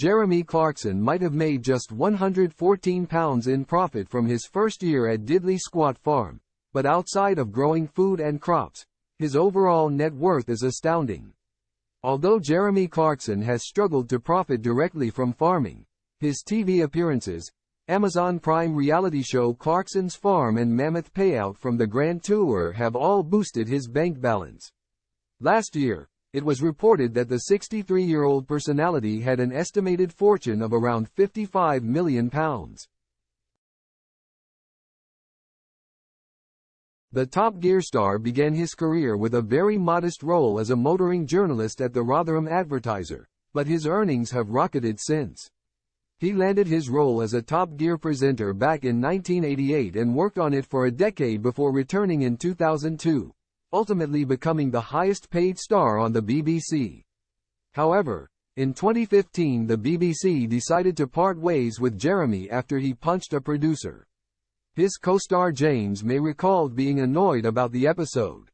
Jeremy Clarkson might have made just £114 in profit from his first year at Diddley Squat Farm, but outside of growing food and crops, his overall net worth is astounding. Although Jeremy Clarkson has struggled to profit directly from farming, his TV appearances, Amazon Prime reality show Clarkson's Farm and mammoth payout from the Grand Tour have all boosted his bank balance. Last year, it was reported that the 63-year-old personality had an estimated fortune of around £55 million. The Top Gear star began his career with a very modest role as a motoring journalist at the Rotherham Advertiser, but his earnings have rocketed since. He landed his role as a Top Gear presenter back in 1988 and worked on it for a decade before returning in 2002, ultimately becoming the highest-paid star on the BBC. However, in 2015 the BBC decided to part ways with Jeremy after he punched a producer. His co-star James may recall being annoyed about the episode,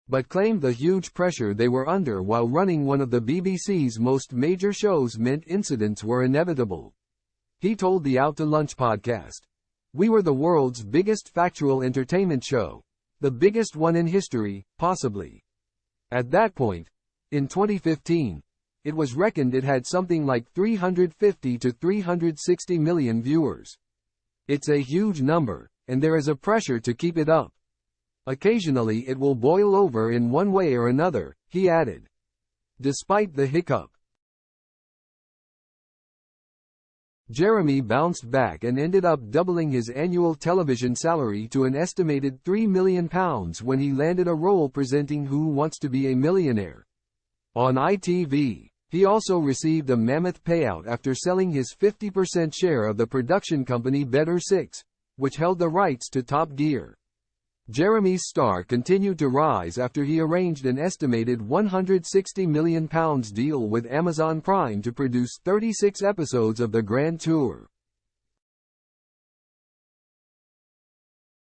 but claimed the huge pressure they were under while running one of the BBC's most major shows meant incidents were inevitable. He told the Out to Lunch podcast, "We were the world's biggest factual entertainment show. The biggest one in history, possibly." At that point, in 2015, it was reckoned it had something like 350 to 360 million viewers. It's a huge number, and there is a pressure to keep it up. Occasionally it will boil over in one way or another, he added. Despite the hiccup, Jeremy bounced back and ended up doubling his annual television salary to an estimated £3 million when he landed a role presenting Who Wants to Be a Millionaire on ITV. He also received a mammoth payout after selling his 50% share of the production company Better 6, which held the rights to Top Gear. Jeremy's star continued to rise after he arranged an estimated £160 million deal with Amazon Prime to produce 36 episodes of the Grand Tour.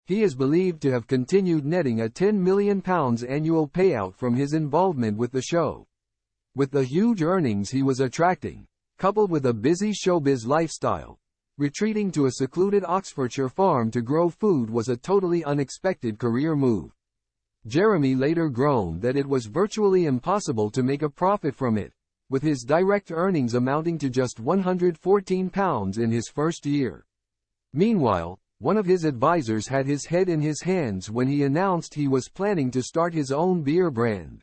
He is believed to have continued netting a £10 million annual payout from his involvement with the show. With the huge earnings he was attracting, coupled with a busy showbiz lifestyle, retreating to a secluded Oxfordshire farm to grow food was a totally unexpected career move. Jeremy later groaned that it was virtually impossible to make a profit from it, with his direct earnings amounting to just £114 in his first year. Meanwhile, one of his advisors had his head in his hands when he announced he was planning to start his own beer brand.